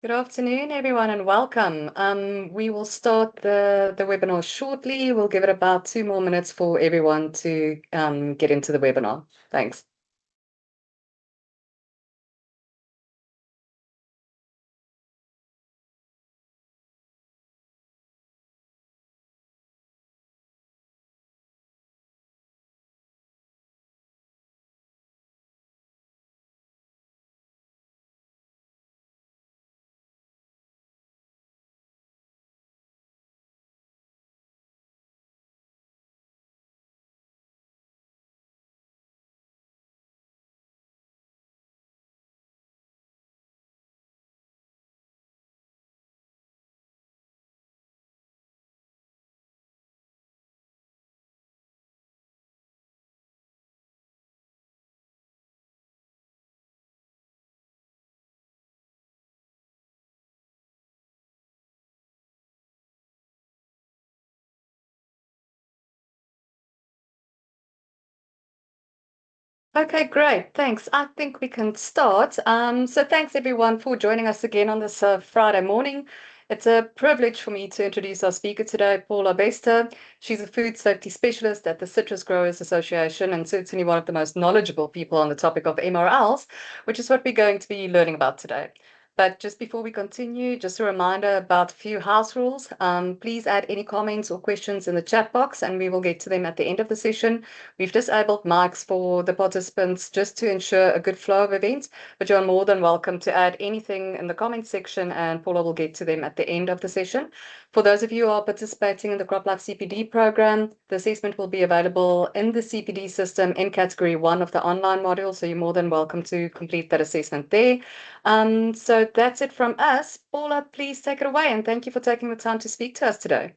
Good afternoon, everyone, and welcome. We will start the webinar shortly. We'll give it about 2 more minutes for everyone to get into the webinar. Thanks. Okay, great. Thanks. I think we can start. So thanks everyone for joining us again on this Friday morning. It's a privilege for me to introduce our speaker today, Paula Bester. She's a food safety specialist at the Citrus Growers Association and certainly one of the most knowledgeable people on the topic of MRLs, which is what we're going to be learning about today. But just before we continue, just a reminder about a few house rules. Please add any comments or questions in the chat box and we will get to them at the end of the session. We've disabled mics for the participants just to ensure a good flow of events, but you're more than welcome to add anything in the comments section and Paula will get to them at the end of the session. For those of you who are participating in the CropLife CPD program, the assessment will be available in the CPD system in category 1 of the online module, so you're more than welcome to complete that assessment there. So that's it from us. Paula, please take it away and thank you for taking the time to speak to us today.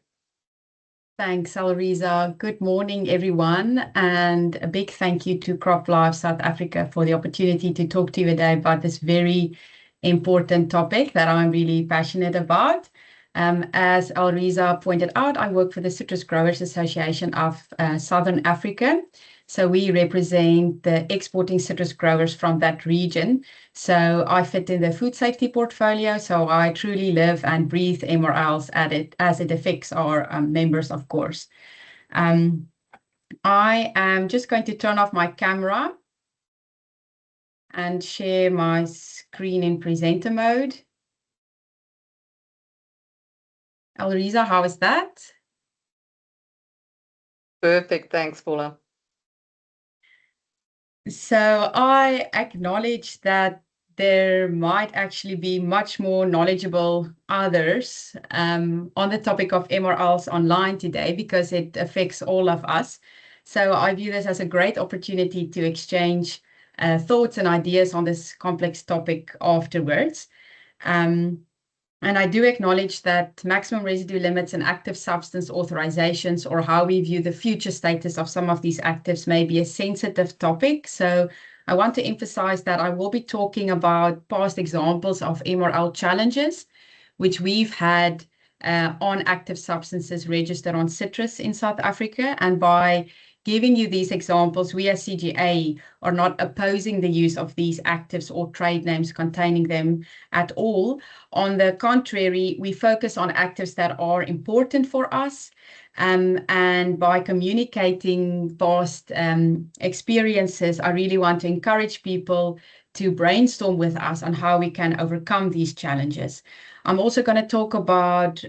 Thanks, Alriza. Good morning, everyone, and a big thank you to CropLife South Africa for the opportunity to talk to you today about this very important topic that I'm really passionate about. As Alriza pointed out, I work for the Citrus Growers Association of Southern Africa. So we represent the exporting citrus growers from that region. So I fit in the food safety portfolio. So I truly live and breathe MRLs as it affects our members, of course. I am just going to turn off my camera and share my screen in presenter mode. Alriza, how is that? Perfect. Thanks, Paula. So I acknowledge that there might actually be much more knowledgeable others on the topic of MRLs online today because it affects all of us. So I view this as a great opportunity to exchange thoughts and ideas on this complex topic afterwards. And I do acknowledge that maximum residue limits and active substance authorizations, or how we view the future status of some of these actives, may be a sensitive topic. So I want to emphasize that I will be talking about past examples of MRL challenges, which we've had on active substances registered on citrus in South Africa. And by giving you these examples, we as CGA are not opposing the use of these actives or trade names containing them at all. On the contrary, we focus on actives that are important for us. And by communicating past experiences, I really want to encourage people to brainstorm with us on how we can overcome these challenges. I'm also going to talk about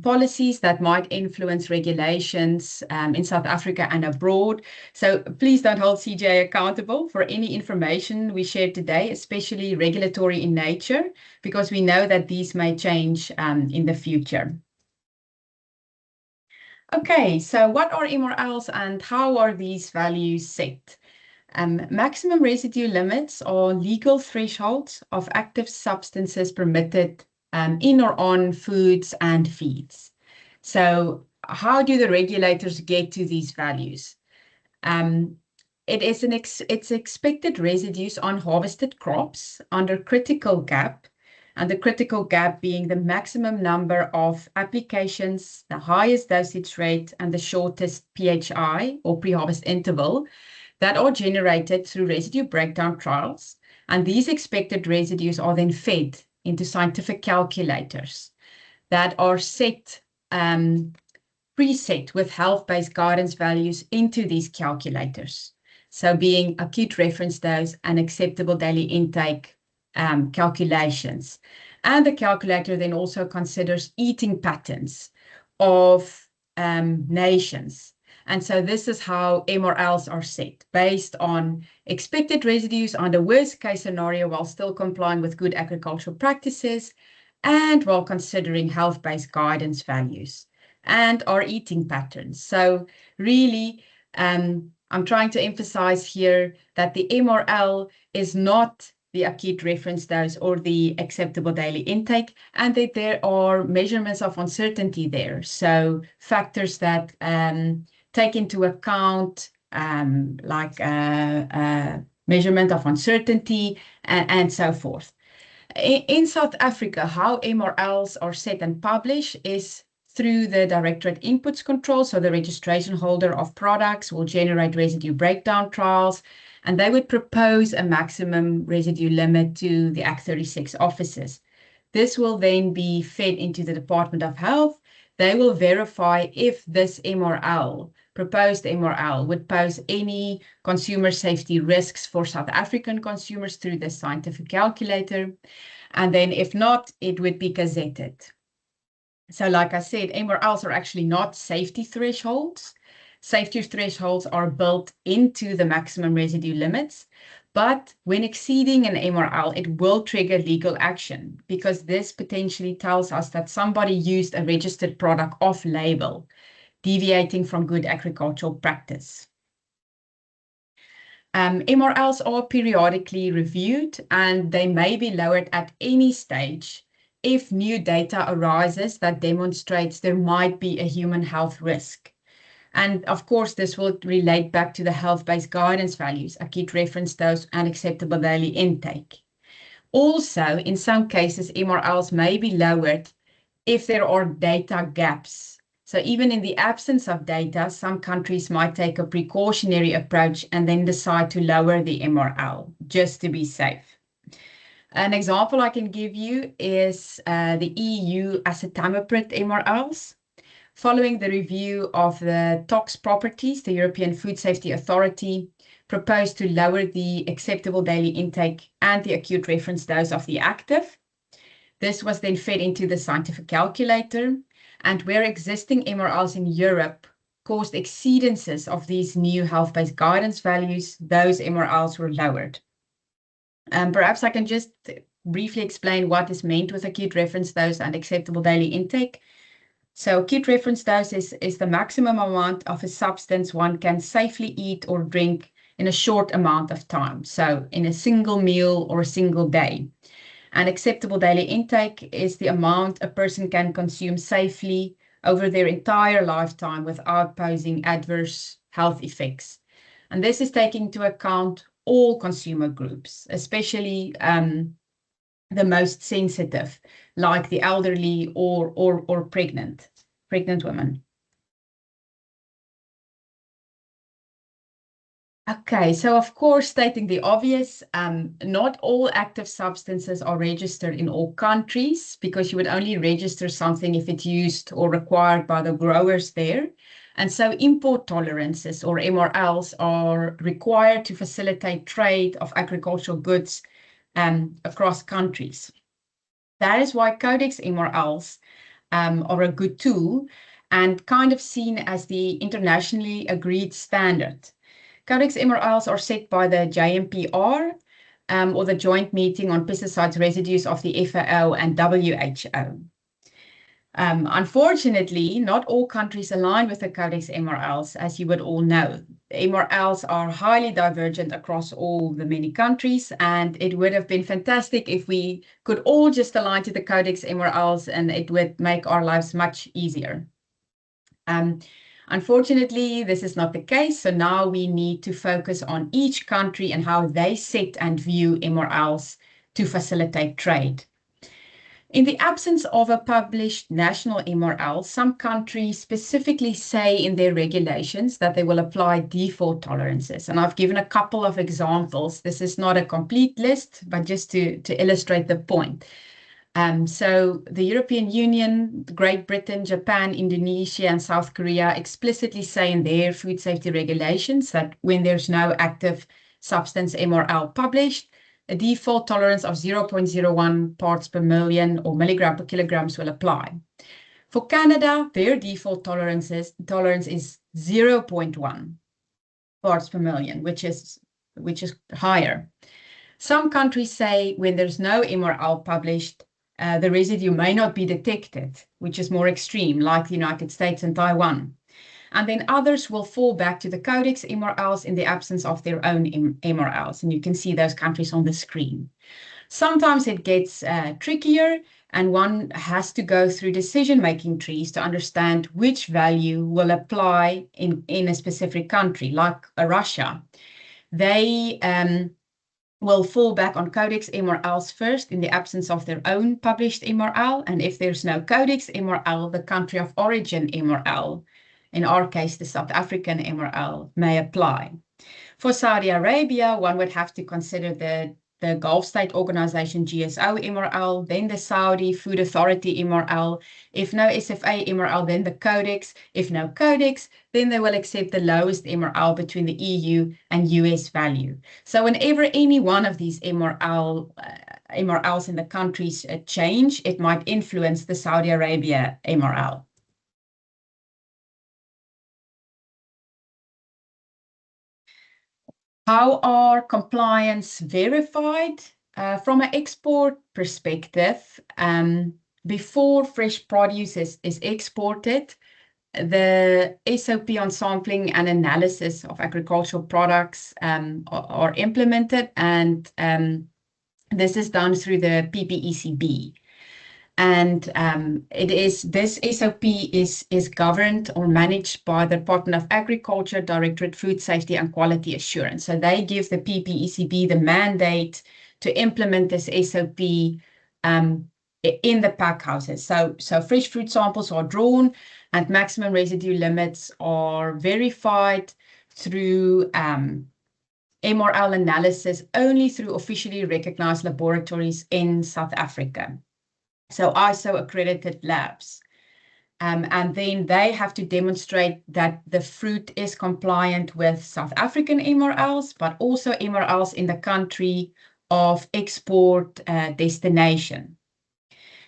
policies that might influence regulations in South Africa and abroad. So please don't hold CGA accountable for any information we share today, especially regulatory in nature, because we know that these may change in the future. Okay, so what are MRLs and how are these values set? Maximum residue limits are legal thresholds of active substances permitted in or on foods and feeds. So how do the regulators get to these values? It's expected residues on harvested crops under critical gap, and the critical gap being the maximum number of applications, the highest dosage rate, and the shortest PHI or pre-harvest interval that are generated through residue breakdown trials. And these expected residues are then fed into scientific calculators that are set, preset with health-based guidance values into these calculators. So being acute reference dose and acceptable daily intake calculations. And the calculator then also considers eating patterns of nations. And so this is how MRLs are set, based on expected residues under worst case scenario while still complying with good agricultural practices and while considering health-based guidance values and our eating patterns. So really, I'm trying to emphasize here that the MRL is not the acute reference dose or the acceptable daily intake, and that there are measurements of uncertainty there. So factors that take into account like measurement of uncertainty and so forth. In South Africa, how MRLs are set and published is through the Directorate Inputs Control. So the registration holder of products will generate residue breakdown trials, and they would propose a maximum residue limit to the Act 36 officers. This will then be fed into the Department of Health. They will verify if this MRL, proposed MRL, would pose any consumer safety risks for South African consumers through the scientific calculator. And then if not, it would be gazetted. So like I said, MRLs are actually not safety thresholds. Safety thresholds are built into the maximum residue limits, but when exceeding an MRL, it will trigger legal action because this potentially tells us that somebody used a registered product off-label, deviating from good agricultural practice. MRLs are periodically reviewed and they may be lowered at any stage if new data arises that demonstrates there might be a human health risk. And of course, this will relate back to the health-based guidance values, acute reference dose and acceptable daily intake. Also, in some cases, MRLs may be lowered if there are data gaps. So even in the absence of data, some countries might take a precautionary approach and then decide to lower the MRL just to be safe. An example I can give you is the EU acetamiprid MRLs. Following the review of the tox properties, the European Food Safety Authority proposed to lower the acceptable daily intake and the acute reference dose of the active. This was then fed into the scientific calculator, and where existing MRLs in Europe caused exceedances of these new health-based guidance values, those MRLs were lowered. Perhaps I can just briefly explain what is meant with acute reference dose and acceptable daily intake. So acute reference dose is the maximum amount of a substance one can safely eat or drink in a short amount of time. So in a single meal or a single day. And acceptable daily intake is the amount a person can consume safely over their entire lifetime without posing adverse health effects. And this is taking into account all consumer groups, especially the most sensitive, like the elderly or pregnant women. Okay, so of course, stating the obvious, not all active substances are registered in all countries because you would only register something if it's used or required by the growers there. And so import tolerances or MRLs are required to facilitate trade of agricultural goods across countries. That is why Codex MRLs are a good tool and kind of seen as the internationally agreed standard. Codex MRLs are set by the JMPR or the Joint Meeting on Pesticides Residues of the FAO and WHO. Unfortunately, not all countries align with the Codex MRLs, as you would all know. The MRLs are highly divergent across all the many countries, and it would have been fantastic if we could all just align to the Codex MRLs, and it would make our lives much easier. Unfortunately, this is not the case, so now we need to focus on each country and how they set and view MRLs to facilitate trade. In the absence of a published national MRL, some countries specifically say in their regulations that they will apply default tolerances. And I've given a couple of examples. This is not a complete list, but just to illustrate the point. So the European Union, Great Britain, Japan, Indonesia, and South Korea explicitly say in their food safety regulations that when there's no active substance MRL published, a default tolerance of 0.01 parts per million or milligram per kilograms will apply. For Canada, their default tolerance is 0.1 parts per million, which is higher. Some countries say when there's no MRL published, the residue may not be detected, which is more extreme, like the United States and Taiwan. And then others will fall back to the Codex MRLs in the absence of their own MRLs. And you can see those countries on the screen. Sometimes it gets trickier, and one has to go through decision-making trees to understand which value will apply in a specific country, like Russia. They will fall back on Codex MRLs first in the absence of their own published MRL. And if there's no Codex MRL, the country of origin MRL, in our case, the South African MRL, may apply. For Saudi Arabia, one would have to consider the Gulf State Organization GSO MRL, then the Saudi Food Authority MRL. If no SFA MRL, then the Codex. If no Codex, then they will accept the lowest MRL between the EU and US value. So whenever any one of these MRLs in the countries change, it might influence the Saudi Arabia MRL. How are compliance verified? From an export perspective, before fresh produce is exported, the SOP on sampling and analysis of agricultural products are implemented, and this is done through the PPECB. And this SOP is governed or managed by the Department of Agriculture, Directorate Food Safety and Quality Assurance. So they give the PPECB the mandate to implement this SOP in the pack houses. So fresh fruit samples are drawn and maximum residue limits are verified through MRL analysis only through officially recognized laboratories in South Africa. So ISO accredited labs. And then they have to demonstrate that the fruit is compliant with South African MRLs, but also MRLs in the country of export destination.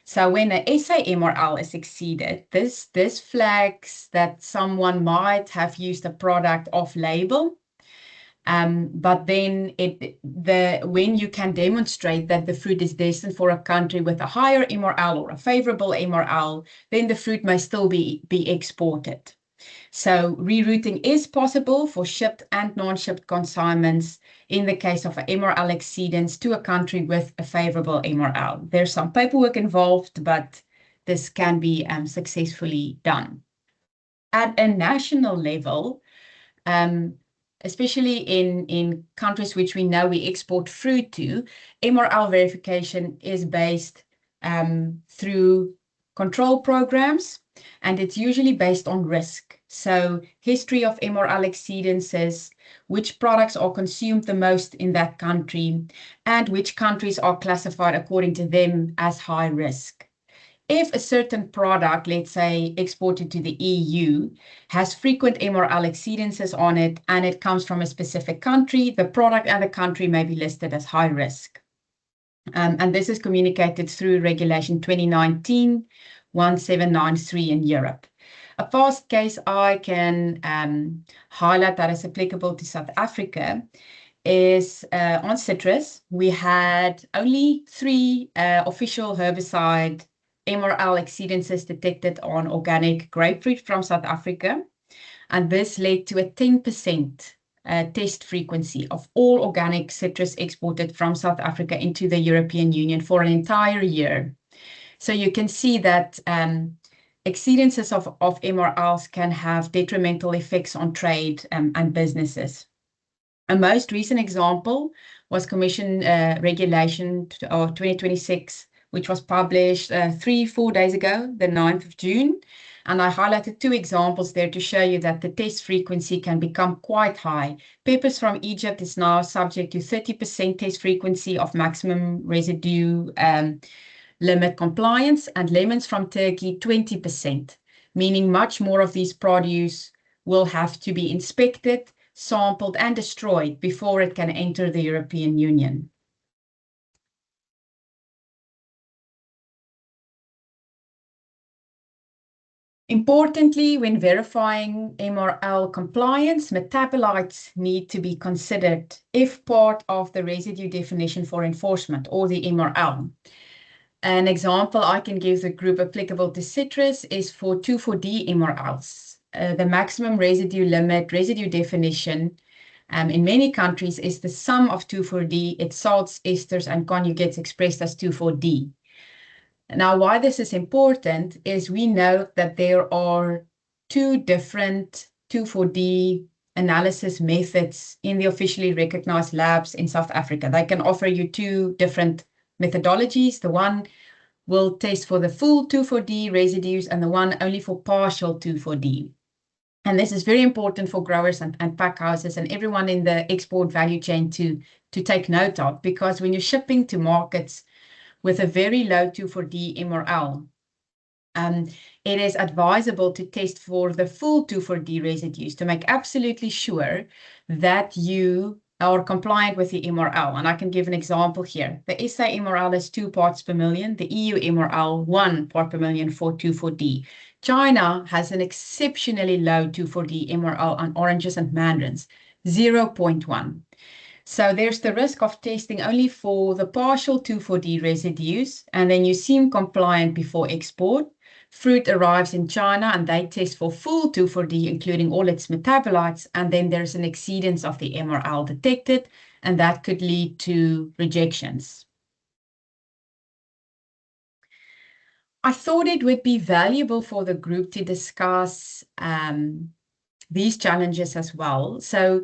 So when an SA MRL is exceeded, this flags that someone might have used a product off-label. But then when you can demonstrate that the fruit is destined for a country with a higher MRL or a favorable MRL, then the fruit may still be exported. So rerouting is possible for shipped and non-shipped consignments in the case of an MRL exceedance to a country with a favorable MRL. There's some paperwork involved, but this can be successfully done. At a national level, especially in countries which we know we export fruit to, MRL verification is based through control programs, and it's usually based on risk. So history of MRL exceedances, which products are consumed the most in that country, and which countries are classified according to them as high risk. If a certain product, let's say exported to the EU, has frequent MRL exceedances on it and it comes from a specific country, the product and the country may be listed as high risk. And this is communicated through Regulation 2019-1793 in Europe. A past case I can highlight that is applicable to South Africa is on citrus. We had only 3 official herbicide MRL exceedances detected on organic grapefruit from South Africa, and this led to a 10% test frequency of all organic citrus exported from South Africa into the European Union for an entire year. So you can see that exceedances of MRLs can have detrimental effects on trade and businesses. A most recent example was Commission Regulation 2026, which was published 3-4 days ago, the 9th of June. And I highlighted 2 examples there to show you that the test frequency can become quite high. Peppers from Egypt is now subject to 30% test frequency of maximum residue limit compliance, and lemons from Turkey 20%, meaning much more of these produce will have to be inspected, sampled, and destroyed before it can enter the European Union. Importantly, when verifying MRL compliance, metabolites need to be considered if part of the residue definition for enforcement, or the MRL. An example I can give the group applicable to citrus is for 2,4-D MRLs. The maximum residue limit, residue definition in many countries is the sum of 2,4-D, its salts, esters, and conjugates expressed as 2,4-D. Now, why this is important is we know that there are two different 2,4-D analysis methods in the officially recognized labs in South Africa. They can offer you two different methodologies. The one will test for the full 2,4-D residues and the one only for partial 2,4-D. And this is very important for growers and pack houses and everyone in the export value chain to take note of, because when you're shipping to markets with a very low 2,4-D MRL, it is advisable to test for the full 2,4-D residues to make absolutely sure that you are compliant with the MRL. And I can give an example here. The SA MRL is 2 parts per million, the EU MRL 1 part per million for 2,4-D. China has an exceptionally low 2,4-D MRL on oranges and mandarins, 0.1. So there's the risk of testing only for the partial 2,4-D residues, and then you seem compliant before export. Fruit arrives in China and they test for full 2,4-D, including all its metabolites, and then there's an exceedance of the MRL detected, and that could lead to rejections. I thought it would be valuable for the group to discuss these challenges as well. So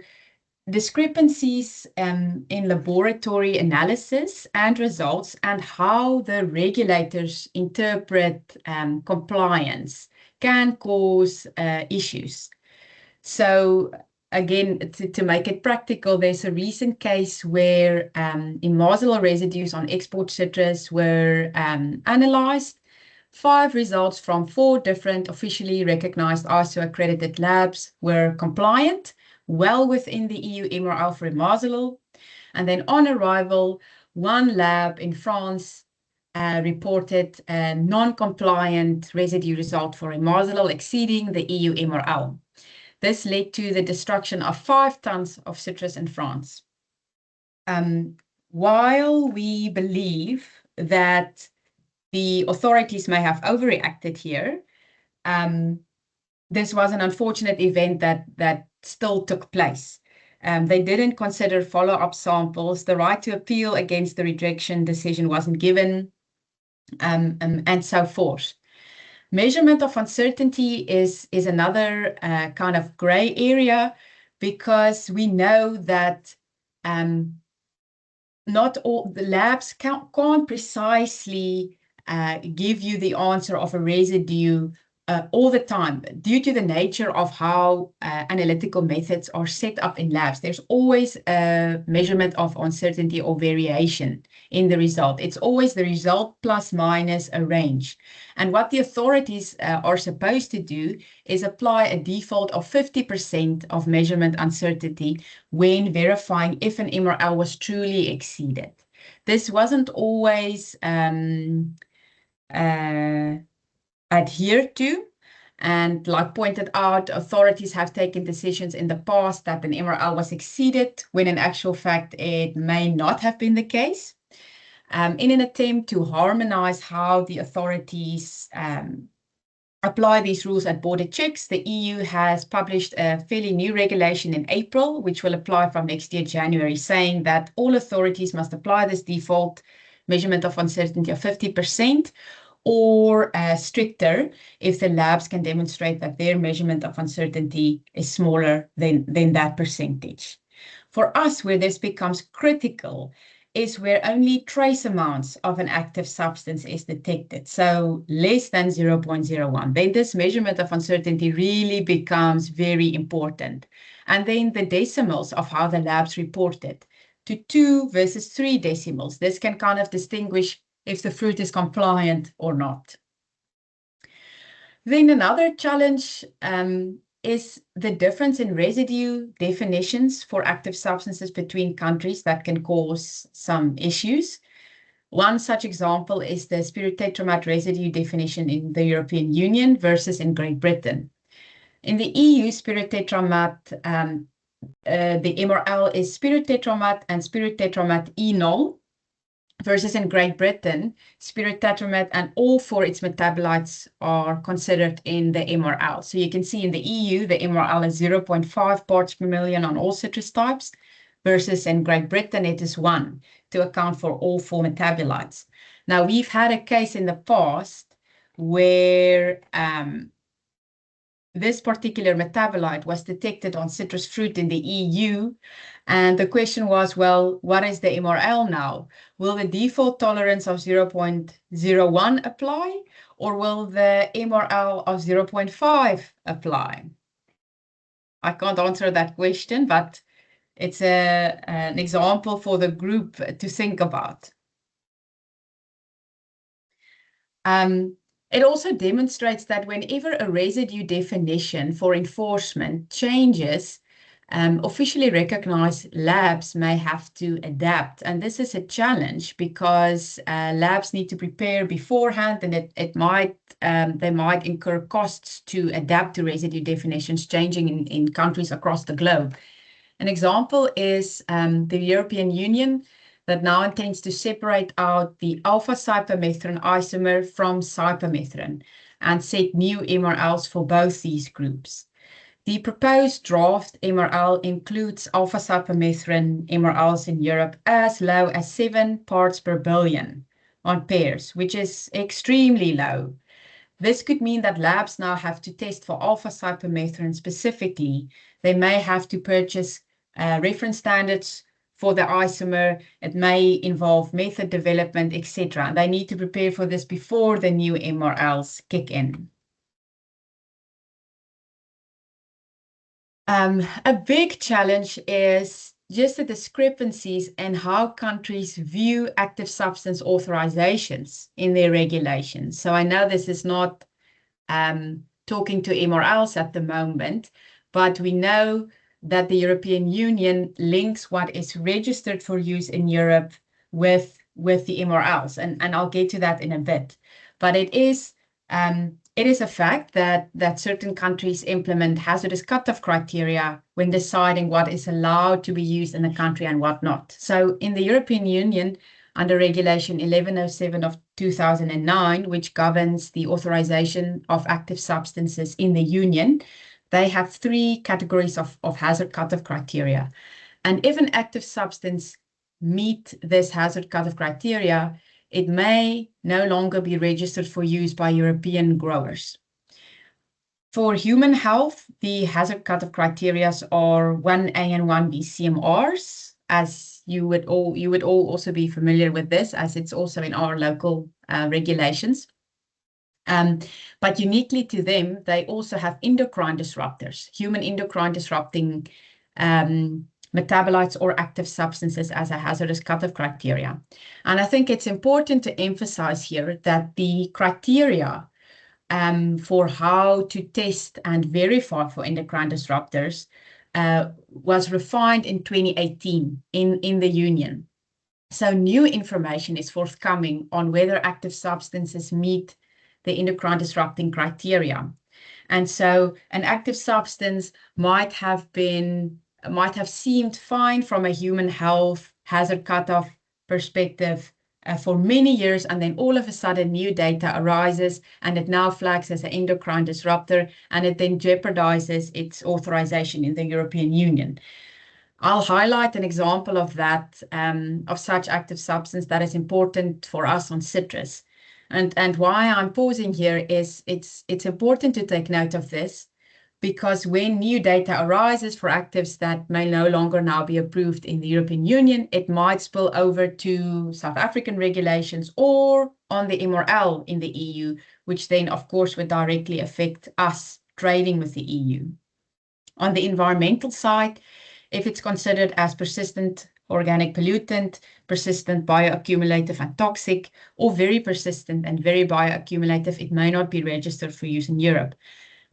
discrepancies in laboratory analysis and results, and how the regulators interpret compliance can cause issues. So again, to make it practical, there's a recent case where imazolol residues on export citrus were analyzed. 5 results from 4 different officially recognized ISO accredited labs were compliant, well within the EU MRL for imazolol. And then on arrival, 1 lab in France reported a non-compliant residue result for imazolol exceeding the EU MRL. This led to the destruction of 5 tons of citrus in France. While we believe that the authorities may have overreacted here, this was an unfortunate event that still took place. They didn't consider follow-up samples. The right to appeal against the rejection decision wasn't given, and so forth. Measurement of uncertainty is another kind of gray area, because we know that not all the labs can't precisely give you the answer of a residue all the time, due to the nature of how analytical methods are set up in labs. There's always a measurement of uncertainty or variation in the result. It's always the result plus minus a range. And what the authorities are supposed to do is apply a default of 50% of measurement uncertainty when verifying if an MRL was truly exceeded. This wasn't always adhered to, and like pointed out, authorities have taken decisions in the past that an MRL was exceeded when in actual fact it may not have been the case. In an attempt to harmonize how the authorities apply these rules at border checks, the EU has published a fairly new regulation in April, which will apply from next year, January, saying that all authorities must apply this default measurement of uncertainty of 50%, or stricter if the labs can demonstrate that their measurement of uncertainty is smaller than that percentage. For us, where this becomes critical is where only trace amounts of an active substance is detected, so less than 0.01. Then this measurement of uncertainty really becomes very important. And then the decimals of how the labs report it, to 2 versus 3 decimals. This can kind of distinguish if the fruit is compliant or not. Then another challenge is the difference in residue definitions for active substances between countries that can cause some issues. One such example is the spirotetramat residue definition in the European Union versus in Great Britain. In the EU, spirotetramat, the MRL is spirotetramat and spirotetramat enol, versus in Great Britain, spirotetramat and all 4 its metabolites are considered in the MRL. So you can see in the EU, the MRL is 0.5 parts per million on all citrus types, versus in Great Britain, it is 1 to account for all 4 metabolites. Now, we've had a case in the past where this particular metabolite was detected on citrus fruit in the EU. And the question was, well, what is the MRL now? Will the default tolerance of 0.01 apply, or will the MRL of 0.5 apply? I can't answer that question, but it's an example for the group to think about. It also demonstrates that whenever a residue definition for enforcement changes, officially recognized labs may have to adapt. And this is a challenge because labs need to prepare beforehand, and they might incur costs to adapt to residue definitions changing in countries across the globe. An example is the European Union that now intends to separate out the alpha-cypermethrin isomer from cypermethrin and set new MRLs for both these groups. The proposed draft MRL includes alpha-cypermethrin MRLs in Europe as low as 7 parts per billion on pairs, which is extremely low. This could mean that labs now have to test for alpha-cypermethrin specifically. They may have to purchase reference standards for the isomer. It may involve method development, etc. And they need to prepare for this before the new MRLs kick in. A big challenge is just the discrepancies in how countries view active substance authorizations in their regulations. So I know this is not talking to MRLs at the moment, but we know that the European Union links what is registered for use in Europe with the MRLs, and I'll get to that in a bit. But it is a fact that certain countries implement hazardous cutoff criteria when deciding what is allowed to be used in a country and what not. So in the European Union, under Regulation 1107 of 2009, which governs the authorization of active substances in the Union, they have 3 categories of hazard cutoff criteria. And if an active substance meets this hazard cutoff criteria, it may no longer be registered for use by European growers. For human health, the hazard cutoff criteria are 1A and 1B CMRs, as you would all also be familiar with this, as it's also in our local regulations. But uniquely to them, they also have endocrine disruptors, human endocrine disrupting metabolites or active substances as a hazardous cutoff criteria. And I think it's important to emphasize here that the criteria for how to test and verify for endocrine disruptors was refined in 2018 in the Union. So new information is forthcoming on whether active substances meet the endocrine disrupting criteria. And so an active substance might have seemed fine from a human health hazard cutoff perspective for many years, and then all of a sudden new data arises and it now flags as an endocrine disruptor, and it then jeopardizes its authorization in the European Union. I'll highlight an example of that, of such active substance that is important for us on citrus. And why I'm pausing here is it's important to take note of this, because when new data arises for actives that may no longer now be approved in the European Union, it might spill over to South African regulations or on the MRL in the EU, which then of course would directly affect us trading with the EU. On the environmental side, if it's considered as persistent organic pollutant, persistent, bioaccumulative, and toxic, or very persistent and very bioaccumulative, it may not be registered for use in Europe.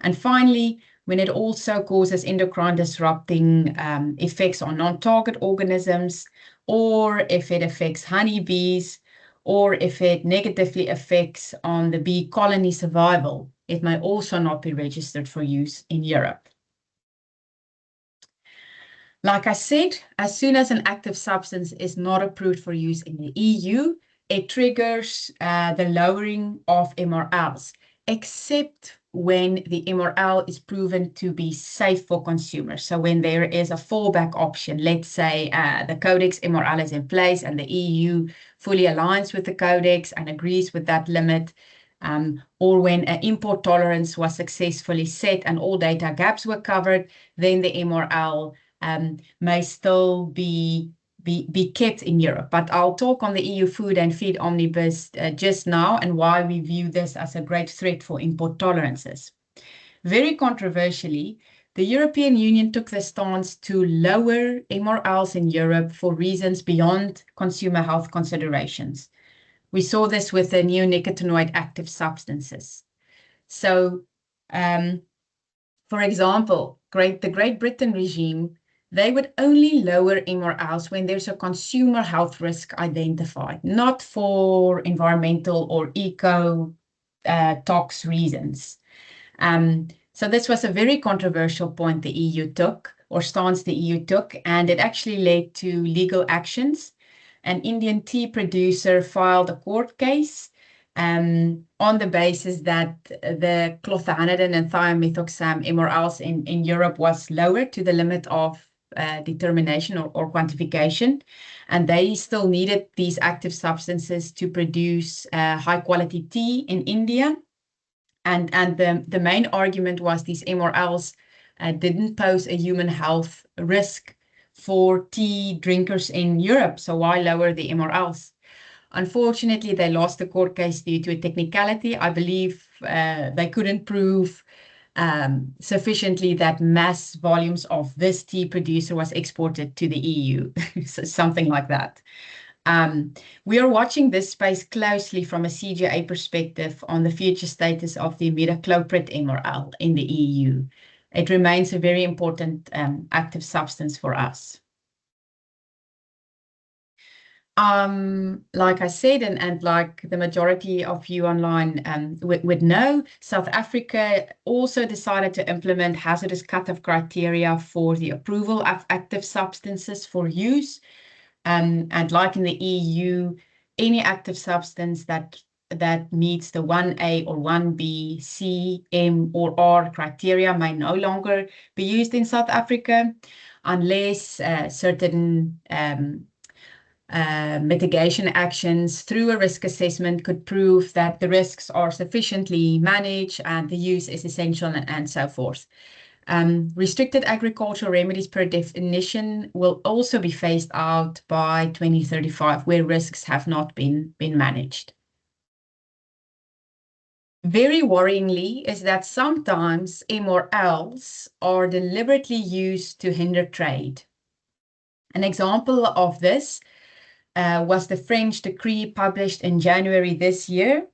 And finally, when it also causes endocrine disrupting effects on non-target organisms, or if it affects honeybees, or if it negatively affects on the bee colony survival, it may also not be registered for use in Europe. Like I said, as soon as an active substance is not approved for use in the EU, it triggers the lowering of MRLs, except when the MRL is proven to be safe for consumers. So when there is a fallback option, let's say the Codex MRL is in place and the EU fully aligns with the Codex and agrees with that limit, or when an import tolerance was successfully set and all data gaps were covered, then the MRL may still be kept in Europe. But I'll talk on the EU Food and Feed Omnibus just now and why we view this as a great threat for import tolerances. Very controversially, the European Union took the stance to lower MRLs in Europe for reasons beyond consumer health considerations. We saw this with the neonicotinoid active substances. So, for example, the Great Britain regime, they would only lower MRLs when there's a consumer health risk identified, not for environmental or eco-tox reasons. So this was a very controversial point the EU took, or stance the EU took, and it actually led to legal actions. An Indian tea producer filed a court case on the basis that the clothianidin and thiamethoxam MRLs in Europe was lower to the limit of determination or quantification, and they still needed these active substances to produce high quality tea in India. And the main argument was these MRLs didn't pose a human health risk for tea drinkers in Europe, so why lower the MRLs? Unfortunately, they lost the court case due to a technicality. I believe they couldn't prove sufficiently that mass volumes of this tea producer was exported to the EU, so something like that. We are watching this space closely from a CGA perspective on the future status of the imidacloprid MRL in the EU. It remains a very important active substance for us. Like I said, and like the majority of you online would know, South Africa also decided to implement hazardous cutoff criteria for the approval of active substances for use. And like in the EU, any active substance that meets the 1A or 1B, C, M, or R criteria may no longer be used in South Africa unless certain mitigation actions through a risk assessment could prove that the risks are sufficiently managed and the use is essential and so forth. Restricted agricultural remedies per definition will also be phased out by 2035 where risks have not been managed. Very worryingly is that sometimes MRLs are deliberately used to hinder trade. An example of this was the French decree published in January this year.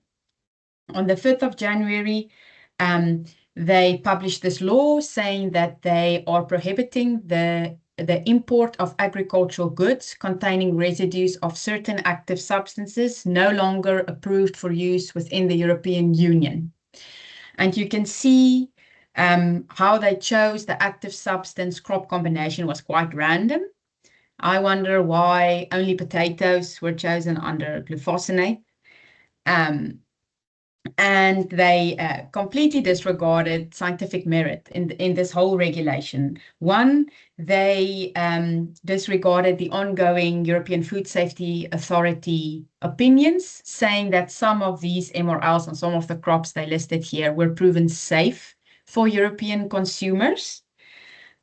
On the 5th of January, they published this law saying that they are prohibiting the import of agricultural goods containing residues of certain active substances no longer approved for use within the European Union. And you can see how they chose the active substance crop combination was quite random. I wonder why only potatoes were chosen under glufosinate. And they completely disregarded scientific merit in this whole regulation. One, they disregarded the ongoing European Food Safety Authority opinions, saying that some of these MRLs on some of the crops they listed here were proven safe for European consumers.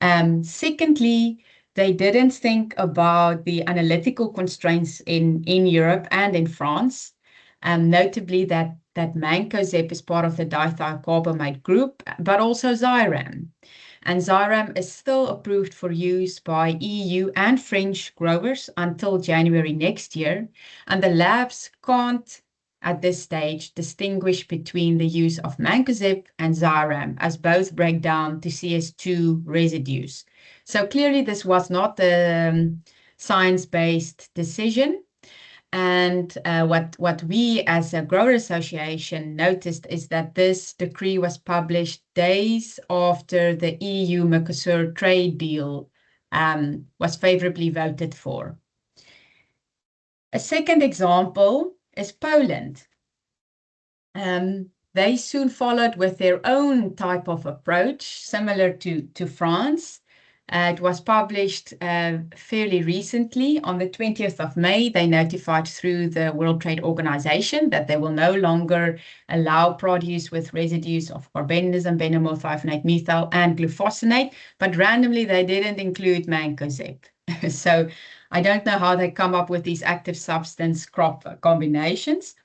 Secondly, they didn't think about the analytical constraints in Europe and in France, notably that mancozeb is part of the dithiocarbamate group, but also Xyram. And Xyram is still approved for use by EU and French growers until January next year. And the labs can't, at this stage, distinguish between the use of mancozeb and Xyram, as both break down to CS2 residues. So clearly this was not a science-based decision. And what we as a grower association noticed is that this decree was published days after the EU-Mercosur trade deal was favorably voted for. A second example is Poland. They soon followed with their own type of approach, similar to France. It was published fairly recently. On the 20th of May, they notified through the World Trade Organization that they will no longer allow produce with residues of carbanism, benomorphophonate methyl, and glufosinate, but randomly they didn't include mancozeb. So I don't know how they come up with these active substance crop combinations.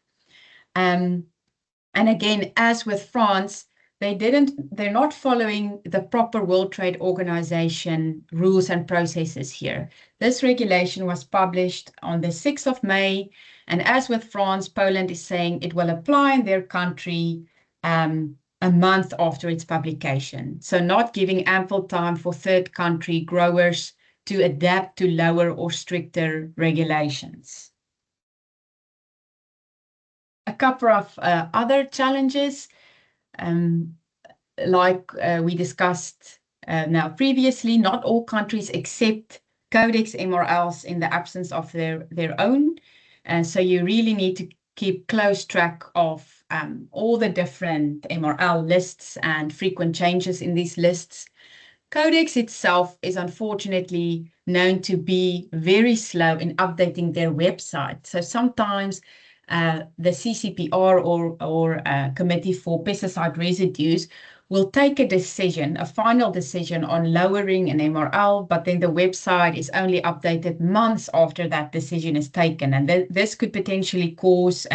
And again, as with France, they're not following the proper World Trade Organization rules and processes here. This regulation was published on the 6th of May, and as with France, Poland is saying it will apply in their country a month after its publication. So not giving ample time for third country growers to adapt to lower or stricter regulations. A couple of other challenges. Like we discussed now previously, not all countries accept Codex MRLs in the absence of their own. And so you really need to keep close track of all the different MRL lists and frequent changes in these lists. Codex itself is unfortunately known to be very slow in updating their website. So sometimes the CCPR or Committee for Pesticide Residues will take a decision, a final decision on lowering an MRL, but then the website is only updated months after that decision is taken. And this could potentially cause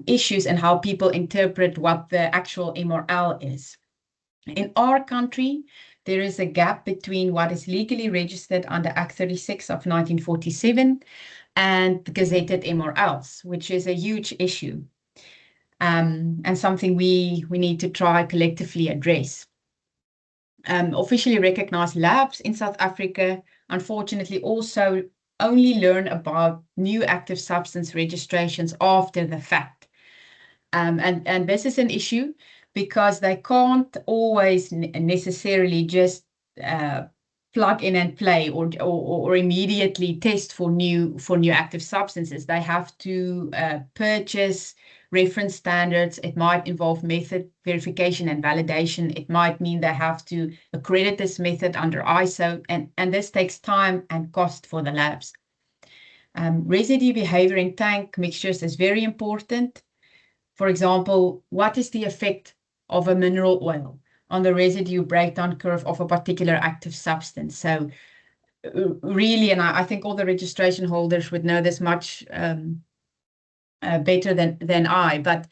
issues in how people interpret what the actual MRL is. In our country, there is a gap between what is legally registered under Act 36 of 1947 and the gazetted MRLs, which is a huge issue and something we need to try collectively address. Officially recognized labs in South Africa, unfortunately, also only learn about new active substance registrations after the fact. And this is an issue because they can't always necessarily just plug in and play or immediately test for new active substances. They have to purchase reference standards. It might involve method verification and validation. It might mean they have to accredit this method under ISO, and this takes time and cost for the labs. Residue behavior in tank mixtures is very important. For example, what is the effect of a mineral oil on the residue breakdown curve of a particular active substance? So really, and I think all the registration holders would know this much better than I, but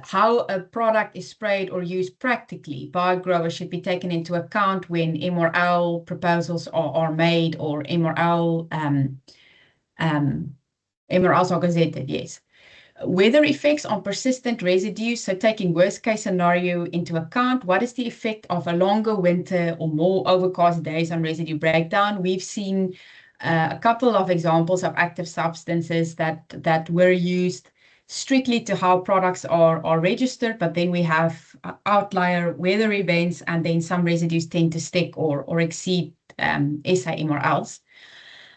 how a product is sprayed or used practically by growers should be taken into account when MRL proposals are made or MRLs are gazetted, yes. Weather effects on persistent residues, so taking worst case scenario into account, what is the effect of a longer winter or more overcast days on residue breakdown? We've seen a couple of examples of active substances that were used strictly to how products are registered, but then we have outlier weather events, and then some residues tend to stick or exceed SA MRLs.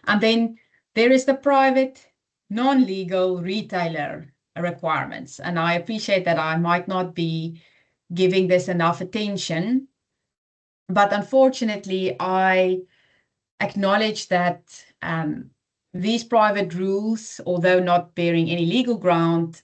And then there is the private non-legal retailer requirements. And I appreciate that I might not be giving this enough attention, but unfortunately, I acknowledge that these private rules, although not bearing any legal ground,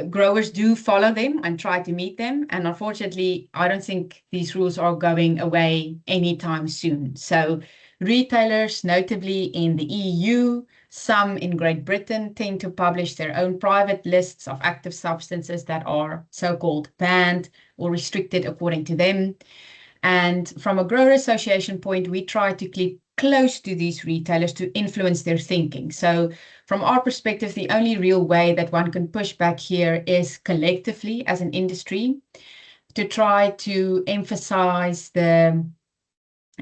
growers do follow them and try to meet them. And unfortunately, I don't think these rules are going away anytime soon. So retailers, notably in the EU, Some in Great Britain tend to publish their own private lists of active substances that are so-called banned or restricted according to them. And from a grower association point, we try to keep close to these retailers to influence their thinking. So from our perspective, the only real way that one can push back here is collectively as an industry to try to emphasize the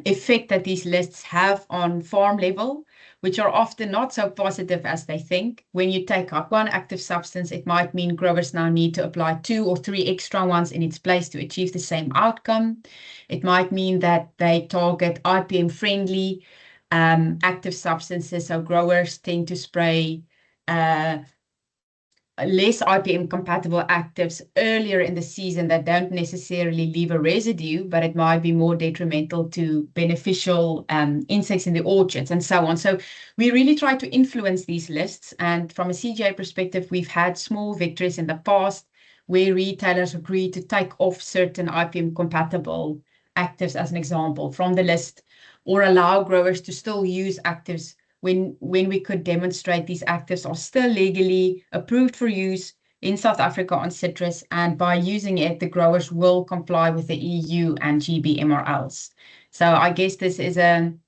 effect that these lists have on farm level, which are often not so positive as they think. When you take up one active substance, it might mean growers now need to apply 2 or 3 extra ones in its place to achieve the same outcome. It might mean that they target IPM-friendly active substances, so growers tend to spray less IPM-compatible actives earlier in the season that don't necessarily leave a residue, but it might be more detrimental to beneficial insects in the orchards and so on. So we really try to influence these lists. And from a CGA perspective, we've had small victories in the past where retailers agree to take off certain IPM-compatible actives, as an example, from the list, or allow growers to still use actives when we could demonstrate these actives are still legally approved for use in South Africa on citrus, and by using it, the growers will comply with the EU and GB MRLs. So I guess this is an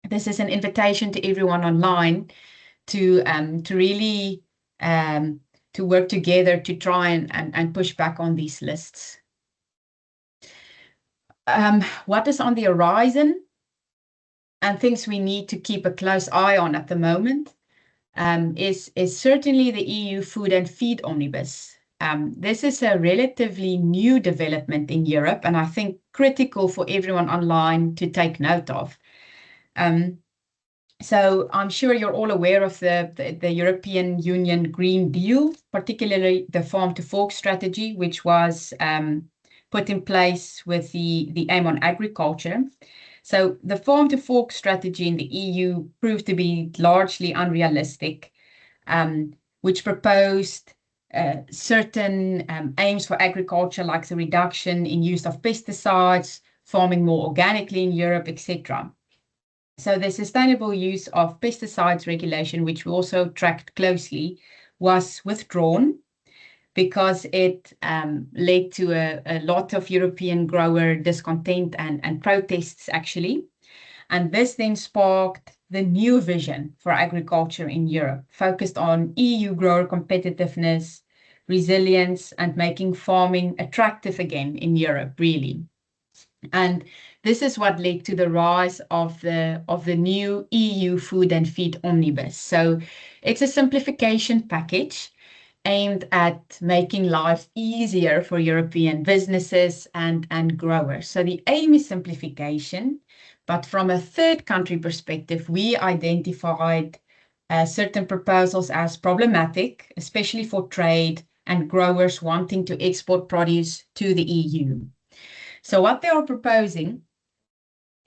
invitation to everyone online to really to work together to try and push back on these lists. What is on the horizon? And things we need to keep a close eye on at the moment is certainly the EU Food and Feed Omnibus. This is a relatively new development in Europe, and I think critical for everyone online to take note of. So I'm sure you're all aware of the European Union Green Deal, particularly the Farm to Fork strategy, which was put in place with the aim on agriculture. So the Farm to Fork strategy in the EU proved to be largely unrealistic, which proposed certain aims for agriculture, like the reduction in use of pesticides, farming more organically in Europe, etc. So the sustainable use of pesticides regulation, which we also tracked closely, was withdrawn because it led to a lot of European grower discontent and protests, actually. And this then sparked the new vision for agriculture in Europe, focused on EU grower competitiveness, resilience, and making farming attractive again in Europe, really. And this is what led to the rise of the new EU Food and Feed Omnibus. So it's a simplification package aimed at making life easier for European businesses and growers. So the aim is simplification, but from a third country perspective, we identified certain proposals as problematic, especially for trade and growers wanting to export produce to the EU. So what they are proposing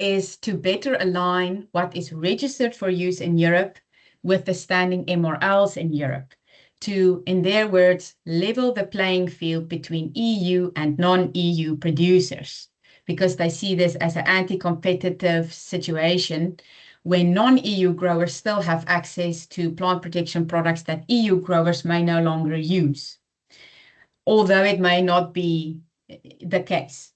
is to better align what is registered for use in Europe with the standing MRLs in Europe, to, in their words, level the playing field between EU and non-EU producers, because they see this as an anti-competitive situation when non-EU growers still have access to plant protection products that EU growers may no longer use, although it may not be the case.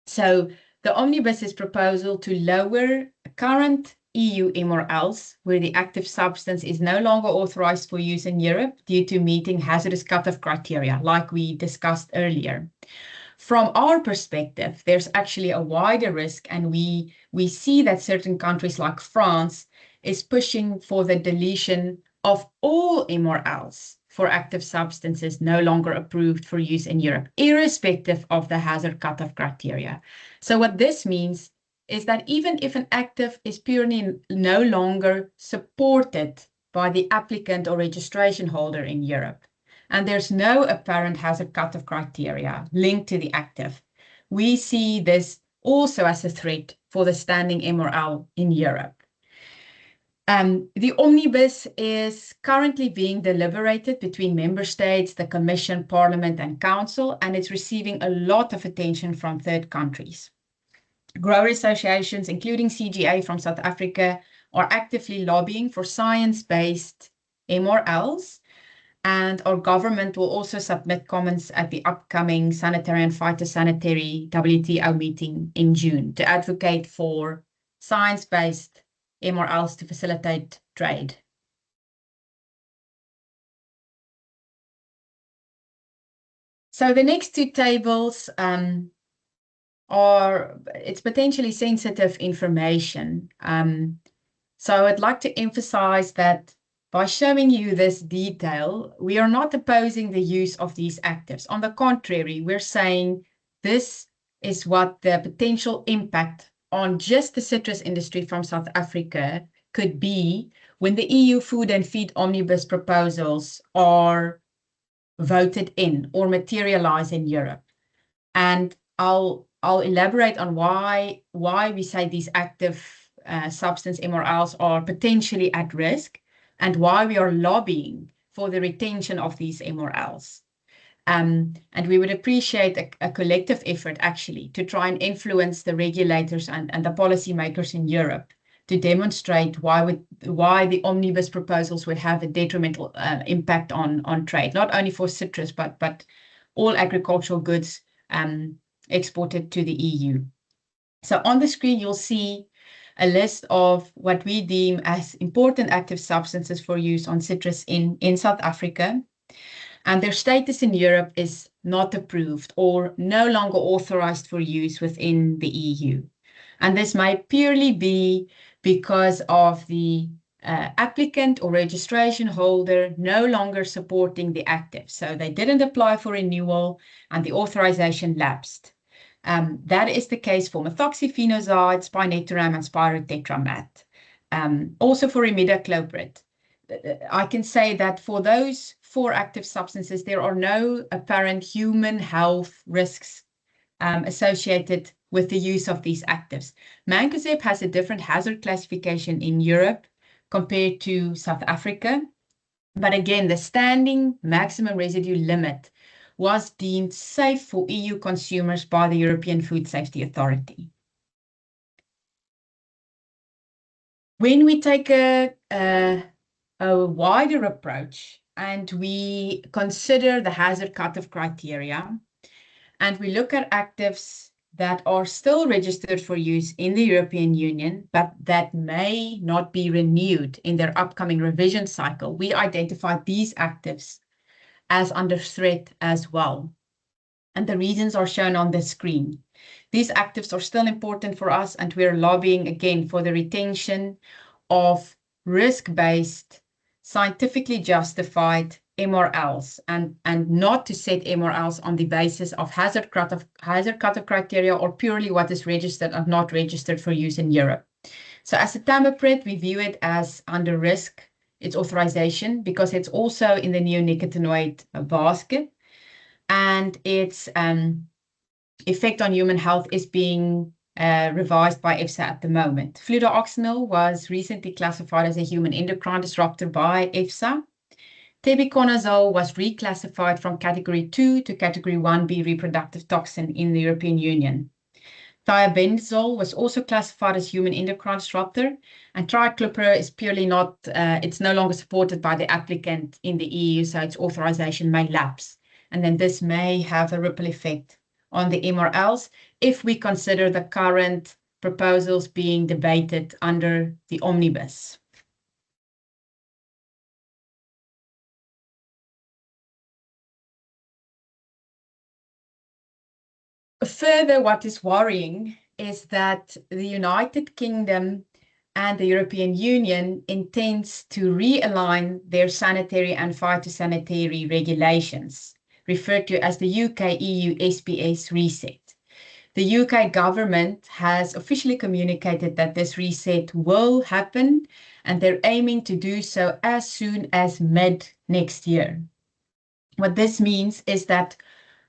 So the Omnibus's proposal to lower current EU MRLs, where the active substance is no longer authorized for use in Europe due to meeting hazardous cutoff criteria, like we discussed earlier. From our perspective, there's actually a wider risk, and we see that certain countries like France is pushing for the deletion of all MRLs for active substances no longer approved for use in Europe, irrespective of the hazard cutoff criteria. So what this means is that even if an active is purely no longer supported by the applicant or registration holder in Europe, and there's no apparent hazard cutoff criteria linked to the active, we see this also as a threat for the standing MRL in Europe. The Omnibus is currently being deliberated between member states, the Commission, Parliament, and Council, and it's receiving a lot of attention from third countries. Grower associations, including CGA from South Africa, are actively lobbying for science-based MRLs, and our government will also submit comments at the upcoming sanitary and phytosanitary WTO meeting in June to advocate for science-based MRLs to facilitate trade. So the next two tables it's potentially sensitive information. So I'd like to emphasize that by showing you this detail, we are not opposing the use of these actives. On the contrary, we're saying this is what the potential impact on just the citrus industry from South Africa could be when the EU Food and Feed Omnibus proposals are voted in or materialize in Europe. And I'll elaborate on why we say these active substance MRLs are potentially at risk, and why we are lobbying for the retention of these MRLs. And we would appreciate a collective effort, actually, to try and influence the regulators and the policymakers in Europe to demonstrate why the omnibus proposals would have a detrimental impact on trade, not only for citrus, but all agricultural goods exported to the EU. So on the screen, you'll see a list of what we deem as important active substances for use on citrus in South Africa. And their status in Europe is not approved or no longer authorized for use within the EU. And this may purely be because of the applicant or registration holder no longer supporting the active. So they didn't apply for renewal and the authorization lapsed. That is the case for methoxyphenozide, spinetoram, and spirotetramat. Also for imidacloprid. I can say that for those 4 active substances, there are no apparent human health risks associated with the use of these actives. Mancozeb has a different hazard classification in Europe compared to South Africa. But again, the standing maximum residue limit was deemed safe for EU consumers by the European Food Safety Authority. When we take a wider approach and we consider the hazard cutoff criteria, and we look at actives that are still registered for use in the European Union, but that may not be renewed in their upcoming revision cycle, we identify these actives as under threat as well. And the reasons are shown on the screen. These actives are still important for us, and we're lobbying again for the retention of risk-based, scientifically justified MRLs, and not to set MRLs on the basis of hazard cutoff criteria or purely what is registered and not registered for use in Europe. So as a tamiprid, we view it as under risk, its authorization, because it's also in the neonicotinoid basket, and its effect on human health is being revised by EFSA at the moment. Fluoroxanil was recently classified as a human endocrine disruptor by EFSA. Tebuconazole was reclassified from category 2 to category 1B reproductive toxin in the European Union. Thiabendazole was also classified as human endocrine disruptor, and triclopyr is purely not, it's no longer supported by the applicant in the EU, so its authorization may lapse. And then this may have a ripple effect on the MRLs if we consider the current proposals being debated under the omnibus. Further, what is worrying is that the United Kingdom and the European Union intends to realign their sanitary and phytosanitary regulations, referred to as the UK-EU SPS reset. The UK government has officially communicated that this reset will happen, and they're aiming to do so as soon as mid next year. What this means is that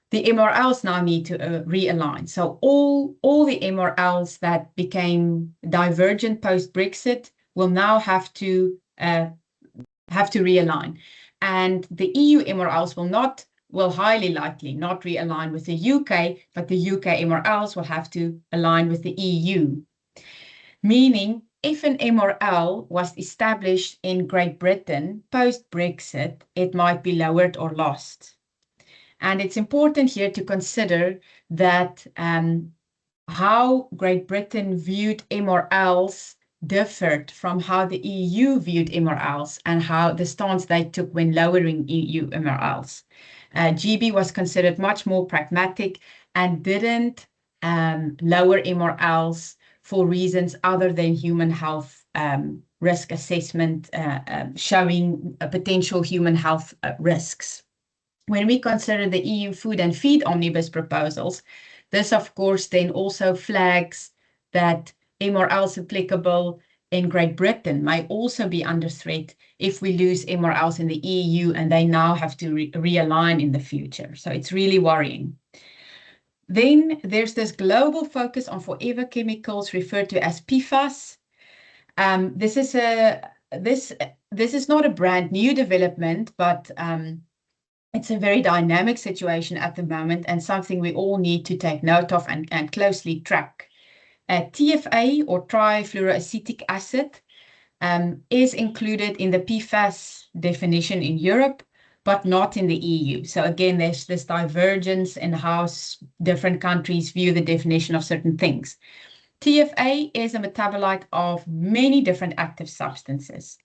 the MRLs now need to realign. So all the MRLs that became divergent post-Brexit will now have to realign. And the EU MRLs will highly likely not realign with the UK, but the UK MRLs will have to align with the EU. Meaning if an MRL was established in Great Britain post-Brexit, it might be lowered or lost. And it's important here to consider that how Great Britain viewed MRLs differed from how the EU viewed MRLs and how the stance they took when lowering EU MRLs. GB was considered much more pragmatic and didn't lower MRLs for reasons other than human health risk assessment showing potential human health risks. When we consider the EU Food and Feed Omnibus proposals, this, of course, then also flags that MRLs applicable in Great Britain may also be under threat if we lose MRLs in the EU and they now have to realign in the future. So it's really worrying. Then there's this global focus on forever chemicals referred to as PFAS. This is not a brand new development, but it's a very dynamic situation at the moment and something we all need to take note of and closely track. TFA, or trifluoroacetic acid, is included in the PFAS definition in Europe, but not in the EU. So again, there's this divergence in how different countries view the definition of certain things. TFA is a metabolite of many different active substances.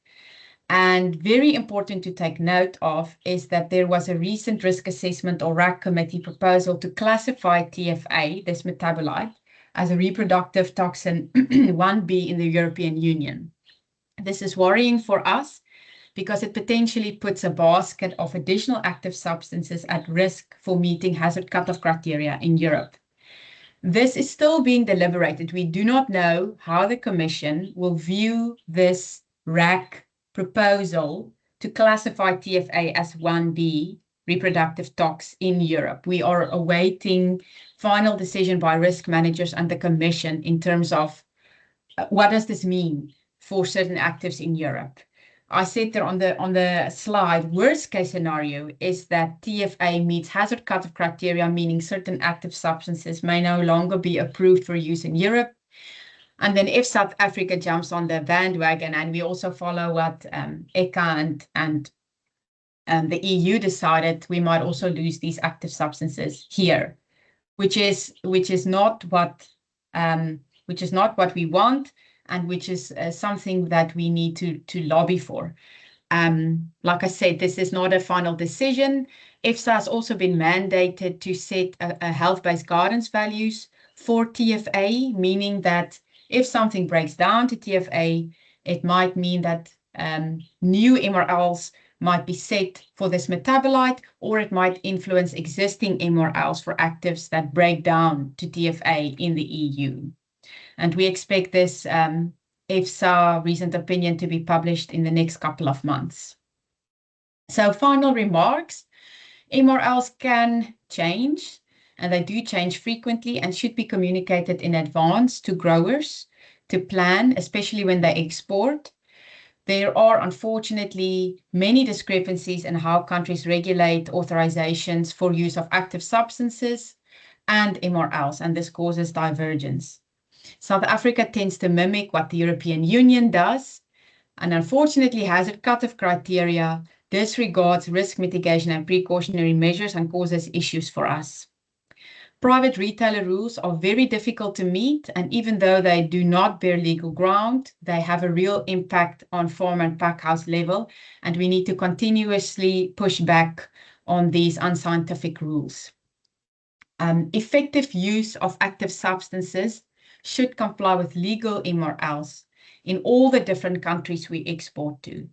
And very important to take note of is that there was a recent risk assessment or RAC committee proposal to classify TFA, this metabolite, as a reproductive toxin 1B in the European Union. This is worrying for us because it potentially puts a basket of additional active substances at risk for meeting hazard cutoff criteria in Europe. This is still being deliberated. We do not know how the Commission will view this RAC proposal to classify TFA as 1B reproductive tox in Europe. We are awaiting final decision by risk managers and the Commission in terms of what does this mean for certain actives in Europe. I said there on the slide, worst case scenario is that TFA meets hazard cutoff criteria, meaning certain active substances may no longer be approved for use in Europe. And then if South Africa jumps on the bandwagon, and we also follow what ECHA and the EU decided, we might also lose these active substances here, which is not what we want, and which is something that we need to lobby for. Like I said, this is not a final decision. EFSA has also been mandated to set a health-based guidance values for TFA, meaning that if something breaks down to TFA, it might mean that new MRLs might be set for this metabolite, or it might influence existing MRLs for actives that break down to TFA in the EU. And we expect this EFSA recent opinion to be published in the next couple of months. So final remarks, MRLs can change, and they do change frequently and should be communicated in advance to growers to plan, especially when they export. There are unfortunately many discrepancies in how countries regulate authorizations for use of active substances and MRLs, and this causes divergence. South Africa tends to mimic what the European Union does, and unfortunately hazard cutoff criteria disregards risk mitigation and precautionary measures and causes issues for us. Private retailer rules are very difficult to meet, and even though they do not bear legal ground, they have a real impact on farm and packhouse level, and we need to continuously push back on these unscientific rules. Effective use of active substances should comply with legal MRLs in all the different countries we export to.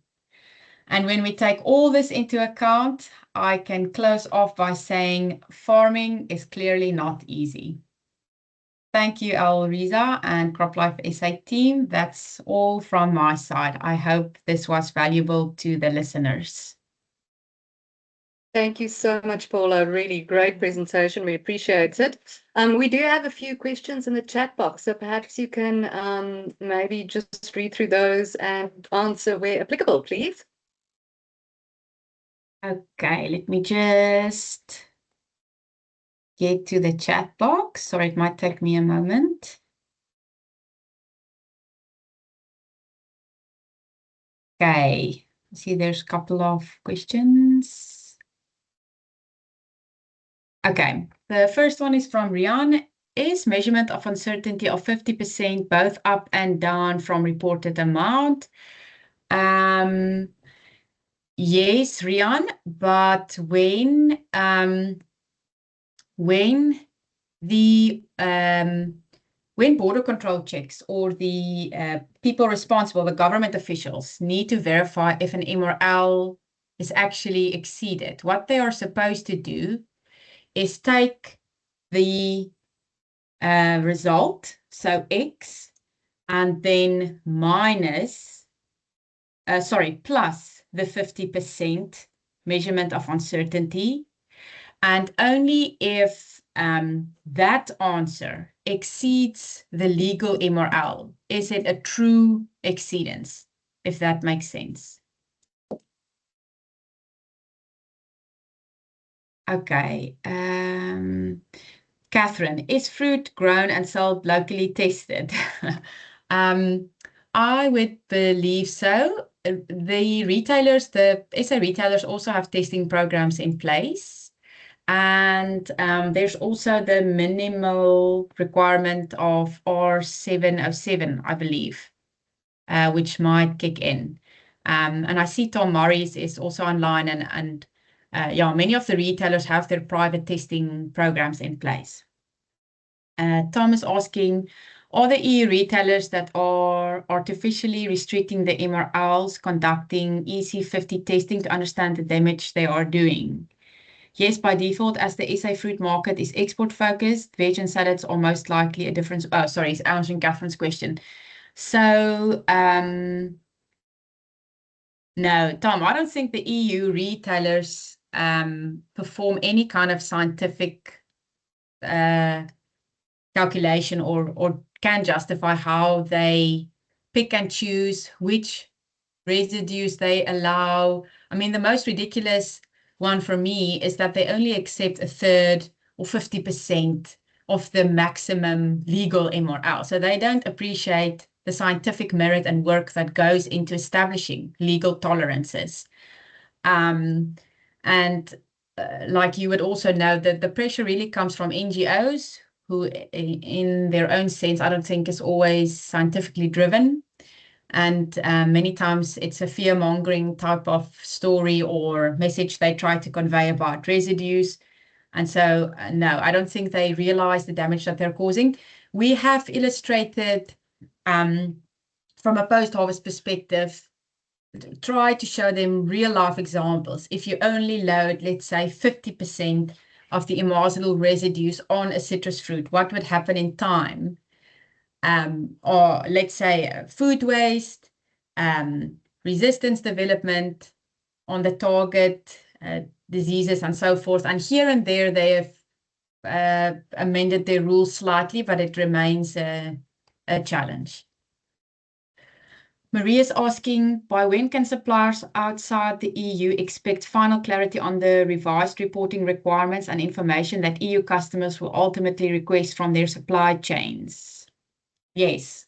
And when we take all this into account, I can close off by saying farming is clearly not easy. Thank you, Alriza and CropLife SA team. That's all from my side. I hope this was valuable to the listeners. Thank you so much, Paula. Really great presentation. We appreciate it. We do have a few questions in the chat box, so perhaps you can maybe just read through those and answer where applicable, please. Okay, let me just get to the chat box. Sorry, it might take me a moment. Okay, I see there's a couple of questions. Okay, the first one is from Rian. Is measurement of uncertainty of 50% both up and down from reported amount? Yes, Rian, but the when border control checks or the people responsible, the government officials, need to verify if an MRL is actually exceeded, what they are supposed to do is take the result, so X, and then plus the 50% measurement of uncertainty. And only if that answer exceeds the legal MRL, is it a true exceedance, if that makes sense. Okay. Catherine, is fruit grown and sold locally tested? I would believe so. The retailers, the SA retailers also have testing programs in place. And there's also the minimal requirement of R707, I believe, which might kick in. And I see Tom Morris is also online, and yeah, many of the retailers have their private testing programs in place. Tom is asking, are the EU retailers that are artificially restricting the MRLs conducting EC50 testing to understand the damage they are doing? Yes, by default, as the SA fruit market is export focused, veg and salads are most likely a difference. Oh, sorry, it's answering Catherine's question. So, no, Tom, I don't think the EU retailers perform any kind of scientific calculation or can justify how they pick and choose which residues they allow. I mean, the most ridiculous one for me is that they only accept a third or 50% of the maximum legal MRL. So they don't appreciate the scientific merit and work that goes into establishing legal tolerances. Like you would also know that the pressure really comes from NGOs who in their own sense, I don't think is always scientifically driven. And many times it's a fear-mongering type of story or message they try to convey about residues. And so, no, I don't think they realize the damage that they're causing. We have illustrated from a post-harvest perspective, try to show them real-life examples. If you only load, let's say, 50% of the immazolal residues on a citrus fruit, what would happen in time? Or let's say food waste, resistance development on the target, diseases and so forth. And here and there, they have amended their rules slightly, but it remains a challenge. Marie is asking, by when can suppliers outside the EU expect final clarity on the revised reporting requirements and information that EU customers will ultimately request from their supply chains? Yes.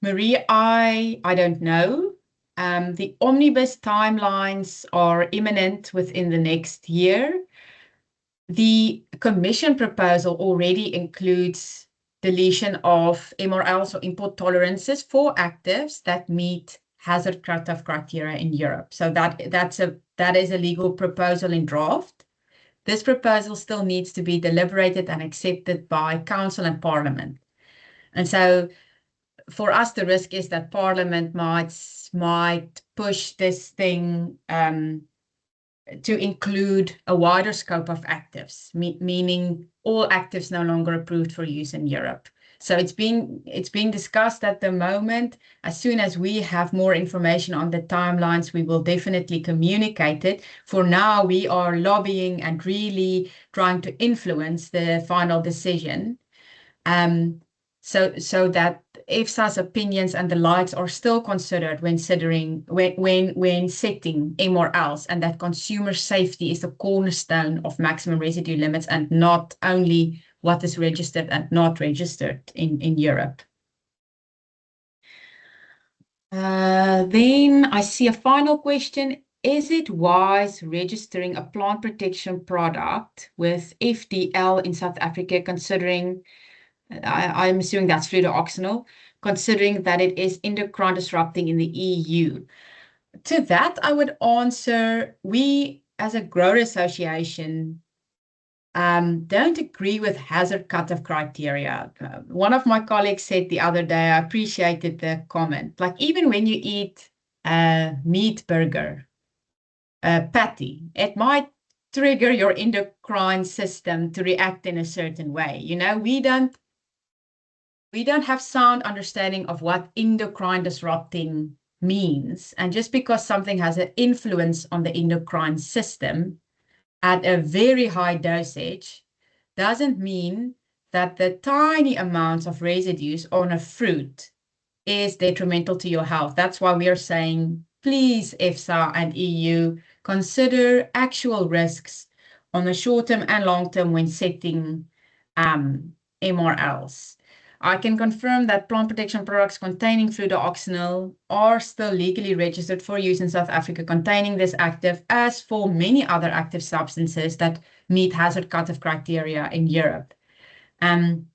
Marie, I don't know. The omnibus timelines are imminent within the next year. The Commission proposal already includes deletion of MRLs or import tolerances for actives that meet hazard cutoff criteria in Europe. So that is a legal proposal in draft. This proposal still needs to be deliberated and accepted by Council and Parliament. And so for us, the risk is that Parliament might push this thing to include a wider scope of actives, meaning all actives no longer approved for use in Europe. So it's being discussed at the moment. As soon as we have more information on the timelines, we will definitely communicate it. For now, we are lobbying and really trying to influence the final decision. So that EFSA's opinions and the likes are still considered when setting MRLs, and that consumer safety is the cornerstone of maximum residue limits and not only what is registered and not registered in Europe. Then I see a final question. Is it wise registering a plant protection product with FDL in South Africa, considering, I'm assuming that's fluoroxonil, considering that it is endocrine disrupting in the EU? To that, I would answer, we as a grower association don't agree with hazard cutoff criteria. One of my colleagues said the other day, I appreciated the comment, like even when you eat a meat burger, a patty, it might trigger your endocrine system to react in a certain way. You know, we don't have sound understanding of what endocrine disrupting means. And just because something has an influence on the endocrine system at a very high dosage doesn't mean that the tiny amounts of residues on a fruit is detrimental to your health. That's why we are saying, please, EFSA and EU, consider actual risks on the short term and long term when setting MRLs. I can confirm that plant protection products containing fluoroxonil are still legally registered for use in South Africa containing this active, as for many other active substances that meet hazard cutoff criteria in Europe. And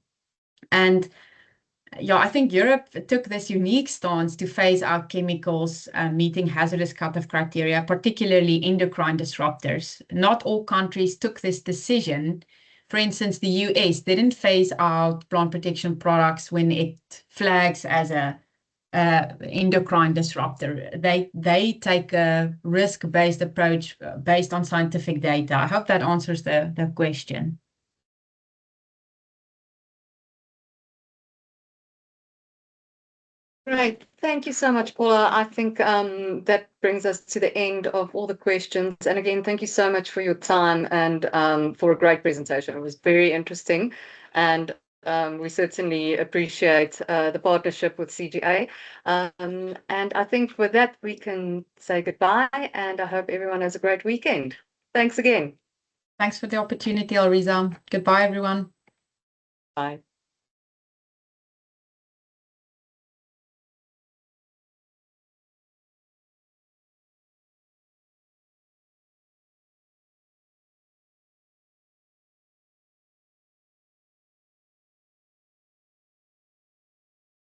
yeah, I think Europe took this unique stance to phase out chemicals meeting hazardous cutoff criteria, particularly endocrine disruptors. Not all countries took this decision. For instance, the US didn't phase out plant protection products when it flags as a endocrine disruptor. They take a risk-based approach based on scientific data. I hope that answers the question. Great. Thank you so much, Paula. I think that brings us to the end of all the questions. And again, thank you so much for your time and for a great presentation. It was very interesting. And we certainly appreciate the partnership with CGA. And I think with that, we can say goodbye. And I hope everyone has a great weekend. Thanks again. Thanks for the opportunity, Alriza. Goodbye, everyone. Bye.